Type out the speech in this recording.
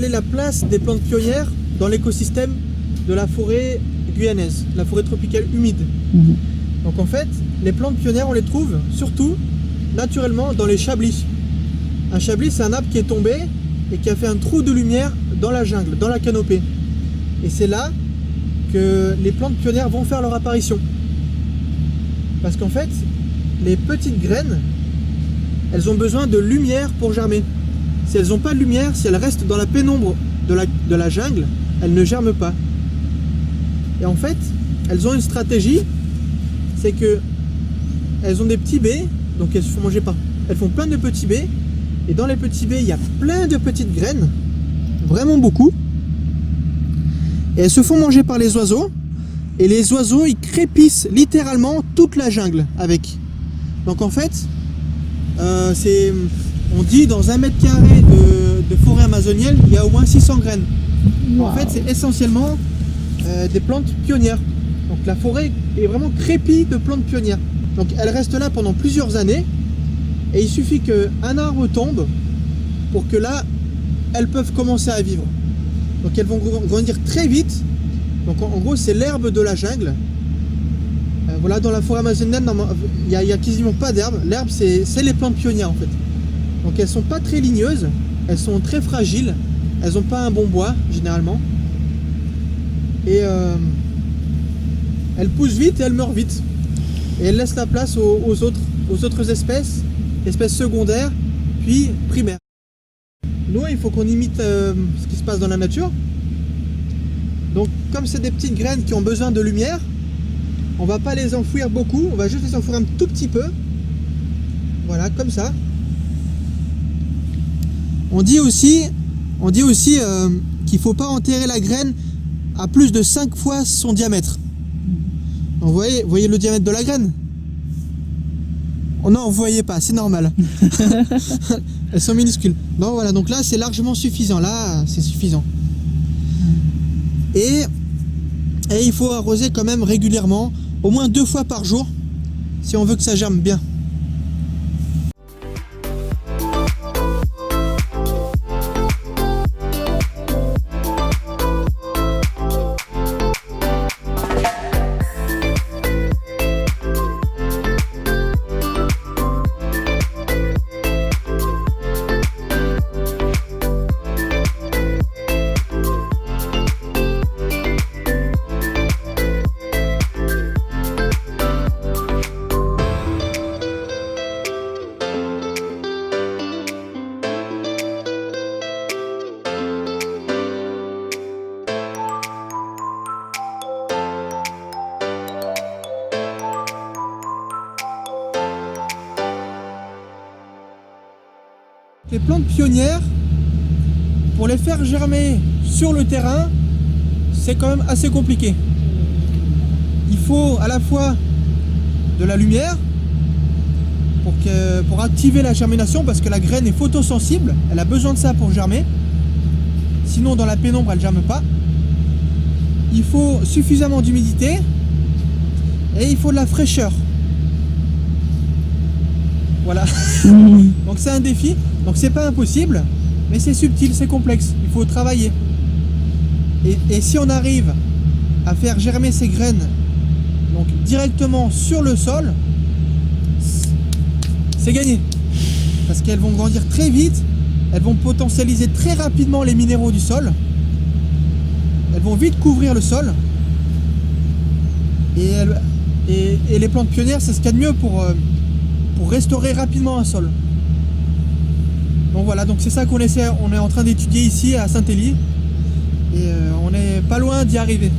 quelle est la place des plantes pionnières dans l'écosystème de la forêt guyanaise, la forêt tropicale humide. Donc en fait, les plantes pionnières, on les trouve surtout naturellement dans les chablis. Un chablis, c'est un arbre qui est tombé et qui a fait un trou de lumière dans la jungle, dans la canopée. Et c'est là que les plantes pionnières vont faire leur apparition. Parce qu'en fait, les petites graines, elles ont besoin de lumière pour germer. Si elles n'ont pas de lumière, si elles restent dans la pénombre de la jungle, elles ne germent pas. Et en fait, elles ont une stratégie, c'est que elles ont des petits baies, donc elles se font manger par... Elles font plein de petits baies, et dans les petits baies, il y a plein de petites graines, vraiment beaucoup. Et elles se font manger par les oiseaux, et les oiseaux, ils crépissent littéralement toute la jungle avec. Donc en fait, on dit dans 1 mètre carré de forêt amazonienne, il y a au moins 600 graines. Wow. En fait, c'est essentiellement des plantes pionnières. Donc la forêt est vraiment crépie de plantes pionnières. Donc elles restent là pendant plusieurs années, et il suffit qu'un arbre tombe pour que là, elles peuvent commencer à vivre. Donc elles vont grandir très vite. Donc en gros, c'est l'herbe de la jungle. Voilà, dans la forêt amazonienne, il n'y a quasiment pas d'herbe. L'herbe, c'est les plantes pionnières en fait. Donc elles sont pas très ligneuses, elles sont très fragiles, elles n'ont pas un bon bois généralement. Et elles poussent vite et elles meurent vite. Et elles laissent la place aux autres espèces secondaires, puis primaires. Nous, il faut qu'on imite ce qui se passe dans la nature. Donc comme c'est des petites graines qui ont besoin de lumière, on va pas les enfouir beaucoup, on va juste les enfouir un tout petit peu. Voilà, comme ça. On dit aussi qu'il faut pas enterrer la graine à plus de 5 fois son diamètre. Donc, vous voyez le diamètre de la graine? Oh non, vous voyez pas, c'est normal. Elles sont minuscules. Non, voilà, donc là c'est largement suffisant. Là, c'est suffisant. Et il faut arroser quand même régulièrement, au moins 2 fois par jour, si on veut que ça germe bien. Les plantes pionnières, pour les faire germer sur le terrain, c'est quand même assez compliqué. Il faut à la fois de la lumière pour activer la germination, parce que la graine est photosensible, elle a besoin de ça pour germer. Sinon dans la pénombre elle ne germe pas. Il faut suffisamment d'humidité et il faut de la fraîcheur. Voilà. Donc c'est un défi. Donc c'est pas impossible, mais c'est subtil, c'est complexe. Il faut travailler. Et si on arrive à faire germer ces graines donc directement sur le sol, c'est gagné. Parce qu'elles vont grandir très vite, elles vont potentialiser très rapidement les minéraux du sol. Elles vont vite couvrir le sol. Et les plantes pionnières, c'est ce qu'il y a de mieux pour restaurer rapidement un sol. Donc voilà, donc c'est ça on est en train d'étudier ici à Saint-Élie, et on n'est pas loin d'y arriver.